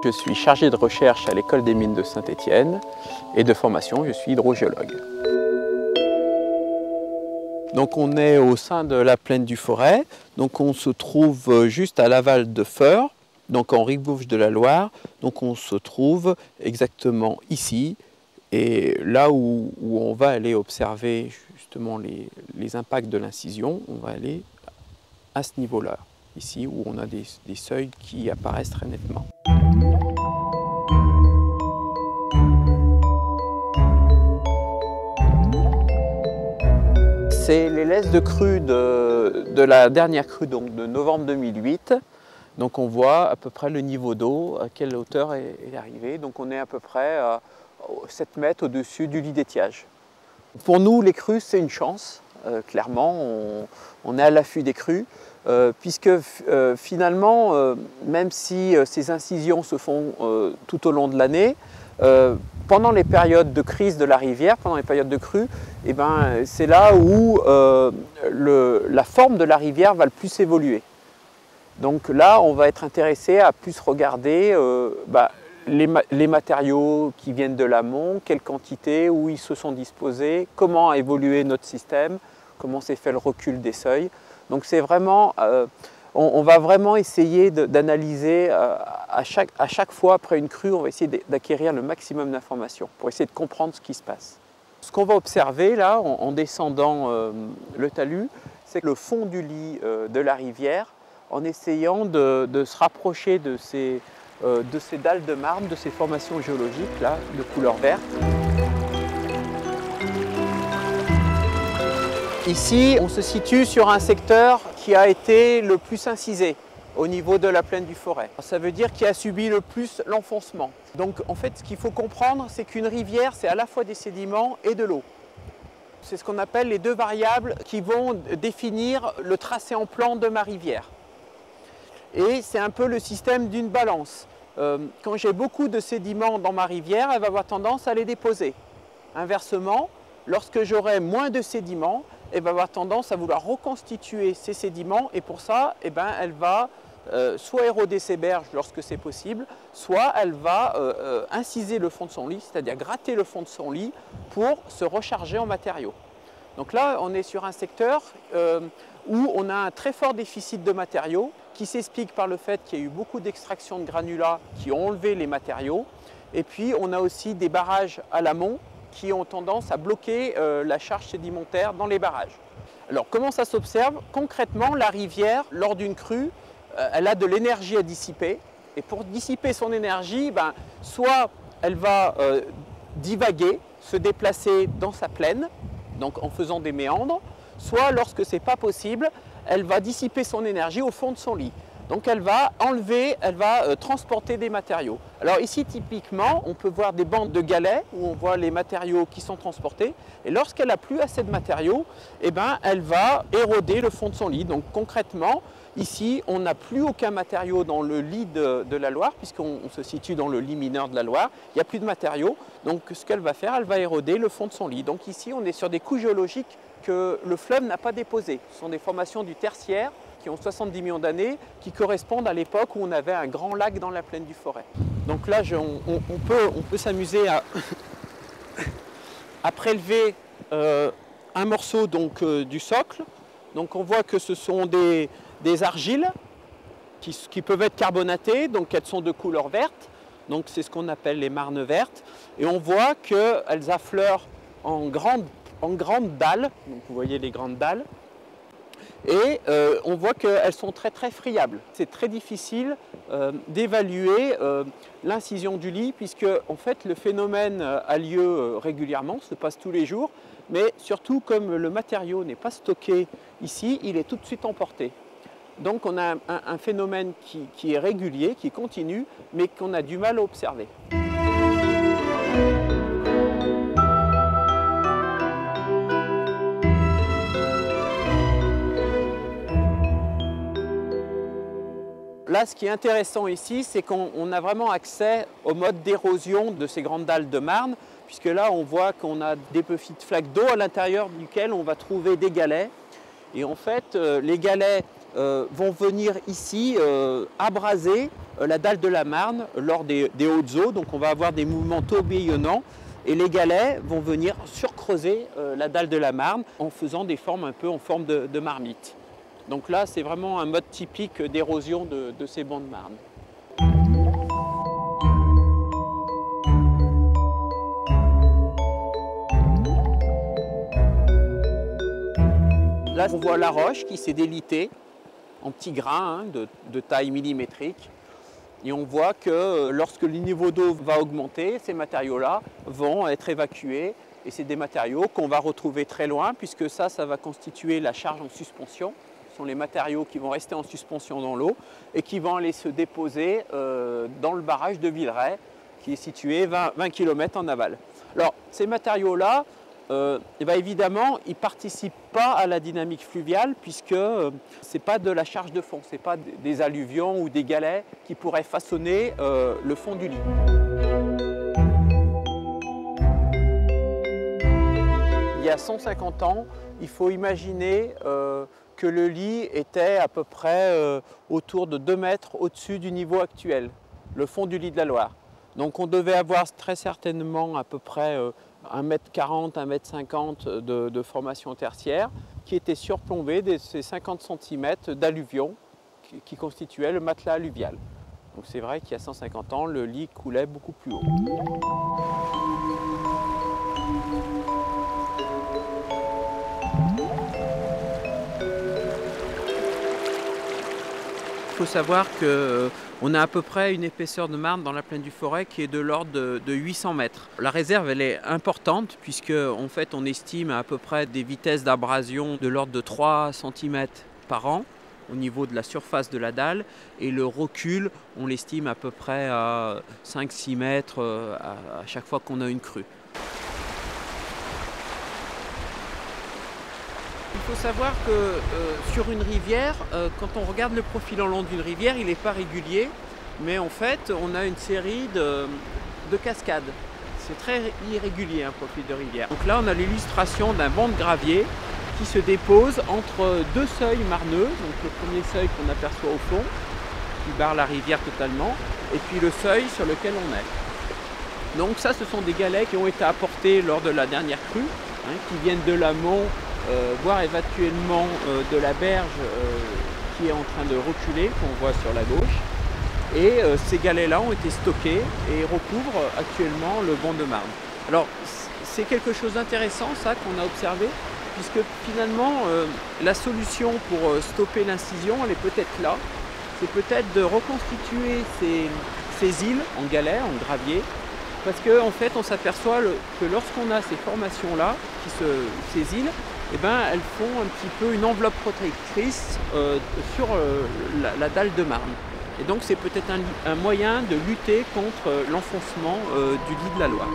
Je suis chargé de recherche à l'école des mines de Saint-Étienne et de formation, je suis hydrogéologue. Donc on est au sein de la plaine du Forez, donc on se trouve juste à l'aval de Feurs, donc en rive gauche de la Loire, donc on se trouve exactement ici, et là où on va aller observer justement les impacts de l'incision, on va aller à ce niveau-là, ici où on a des seuils qui apparaissent très nettement. C'est les laisses de crue de la dernière crue, donc de novembre 2008. Donc on voit à peu près le niveau d'eau, à quelle hauteur est arrivé. Donc on est à peu près à 7 mètres au-dessus du lit d'étiage. Pour nous, les crues, c'est une chance. Clairement, on est à l'affût des crues, puisque finalement, même si ces incisions se font tout au long de l'année, pendant les périodes de crise de la rivière, pendant les périodes de crue, eh ben, c'est là où la forme de la rivière va le plus évoluer. Donc là, on va être intéressé à plus regarder les matériaux qui viennent de l'amont, quelle quantité, où ils se sont disposés, comment a évolué notre système, comment s'est fait le recul des seuils. Donc c'est vraiment, on va vraiment essayer d'analyser à chaque fois après une crue, on va essayer d'acquérir le maximum d'informations pour essayer de comprendre ce qui se passe. Ce qu'on va observer là, en descendant le talus, c'est le fond du lit de la rivière, en essayant de se rapprocher de ces dalles de marne, de ces formations géologiques là, de couleur verte. Ici, on se situe sur un secteur qui a été le plus incisé au niveau de la plaine du Forez. Ça veut dire qu'il a subi le plus l'enfoncement. Donc en fait, ce qu'il faut comprendre, c'est qu'une rivière, c'est à la fois des sédiments et de l'eau. C'est ce qu'on appelle les deux variables qui vont définir le tracé en plan de ma rivière. Et c'est un peu le système d'une balance. Quand j'ai beaucoup de sédiments dans ma rivière, elle va avoir tendance à les déposer. Inversement, lorsque j'aurai moins de sédiments, elle va avoir tendance à vouloir reconstituer ces sédiments et pour ça, eh ben, elle va soit éroder ses berges lorsque c'est possible, soit elle va inciser le fond de son lit, c'est-à-dire gratter le fond de son lit pour se recharger en matériaux. Donc là, on est sur un secteur où on a un très fort déficit de matériaux qui s'explique par le fait qu'il y a eu beaucoup d'extraction de granulats qui ont enlevé les matériaux. Et puis, on a aussi des barrages à l'amont qui ont tendance à bloquer la charge sédimentaire dans les barrages. Alors, comment ça s'observe? Concrètement, la rivière, lors d'une crue, elle a de l'énergie à dissiper. Et pour dissiper son énergie, soit elle va divaguer, se déplacer dans sa plaine, donc en faisant des méandres, soit lorsque ce n'est pas possible, elle va dissiper son énergie au fond de son lit. Donc elle va enlever, elle va transporter des matériaux. Alors ici typiquement, on peut voir des bandes de galets où on voit les matériaux qui sont transportés. Et lorsqu'elle n'a plus assez de matériaux, eh ben, elle va éroder le fond de son lit. Donc concrètement, ici, on n'a plus aucun matériau dans le lit de la Loire, puisqu'on se situe dans le lit mineur de la Loire. Il n'y a plus de matériaux. Donc ce qu'elle va faire, elle va éroder le fond de son lit. Donc ici, on est sur des couches géologiques que le fleuve n'a pas déposées. Ce sont des formations du tertiaire qui ont 70 millions d'années, qui correspondent à l'époque où on avait un grand lac dans la plaine du Forez. Donc là, on peut s'amuser à prélever un morceau donc, du socle. Donc on voit que ce sont des argiles qui peuvent être carbonatées, donc elles sont de couleur verte. Donc c'est ce qu'on appelle les marnes vertes. Et on voit qu'elles affleurent en grandes dalles. Donc vous voyez les grandes dalles. Et on voit qu'elles sont très très friables. C'est très difficile d'évaluer l'incision du lit puisque en fait le phénomène a lieu régulièrement, se passe tous les jours, mais surtout comme le matériau n'est pas stocké ici, il est tout de suite emporté. Donc on a un phénomène qui est régulier, qui continue, mais qu'on a du mal à observer. Là, ce qui est intéressant ici, c'est qu'on a vraiment accès au mode d'érosion de ces grandes dalles de marne, puisque là, on voit qu'on a des petites flaques d'eau à l'intérieur duquel on va trouver des galets. Et en fait, les galets vont venir ici abraser la dalle de la Marne lors des hautes eaux. Donc on va avoir des mouvements tourbillonnants et les galets vont venir surcreuser la dalle de la Marne en faisant des formes un peu en forme de marmite. Donc là, c'est vraiment un mode typique d'érosion de ces bancs de Marne. Là, on voit la roche qui s'est délitée en petits grains de taille millimétrique. Et on voit que lorsque le niveau d'eau va augmenter, ces matériaux-là vont être évacués. Et c'est des matériaux qu'on va retrouver très loin, puisque ça va constituer la charge en suspension. Ce sont les matériaux qui vont rester en suspension dans l'eau et qui vont aller se déposer dans le barrage de Villeray, qui est situé 20 km en aval. Alors, ces matériaux-là, évidemment, ils ne participent pas à la dynamique fluviale puisque ce n'est pas de la charge de fond, ce n'est pas des alluvions ou des galets qui pourraient façonner le fond du lit. Il y a 150 ans, il faut imaginer que le lit était à peu près autour de 2 mètres au-dessus du niveau actuel, le fond du lit de la Loire. Donc on devait avoir très certainement à peu près 1,40 m, 1,50 m de formation tertiaire qui était surplombée de ces 50 cm d'alluvions qui constituaient le matelas alluvial. Donc c'est vrai qu'il y a 150 ans, le lit coulait beaucoup plus haut. Il faut savoir qu'on a à peu près une épaisseur de Marne dans la plaine du Forez qui est de l'ordre de 800 mètres. La réserve elle est importante puisque en fait on estime à peu près des vitesses d'abrasion de l'ordre de 3 cm par an au niveau de la surface de la dalle et le recul on l'estime à peu près à 5-6 mètres à chaque fois qu'on a une crue. Il faut savoir que sur une rivière, quand on regarde le profil en long d'une rivière, il n'est pas régulier, mais en fait, on a une série de cascades. C'est très irrégulier un profil de rivière. Donc là, on a l'illustration d'un banc de gravier qui se dépose entre 2 seuils marneux, donc le premier seuil qu'on aperçoit au fond, qui barre la rivière totalement, et puis le seuil sur lequel on est. Donc ça, ce sont des galets qui ont été apportés lors de la dernière crue, qui viennent de l'amont, voire éventuellement de la berge qui est en train de reculer, qu'on voit sur la gauche. Et ces galets-là ont été stockés et recouvrent actuellement le banc de Marne. Alors c'est quelque chose d'intéressant ça qu'on a observé, puisque finalement la solution pour stopper l'incision, elle est peut-être là. C'est peut-être de reconstituer ces îles en galets, en gravier, parce qu'en fait on s'aperçoit que lorsqu'on a ces formations-là, ces îles, elles font un petit peu une enveloppe protectrice sur la dalle de Marne. Et donc c'est peut-être un moyen de lutter contre l'enfoncement du lit de la Loire.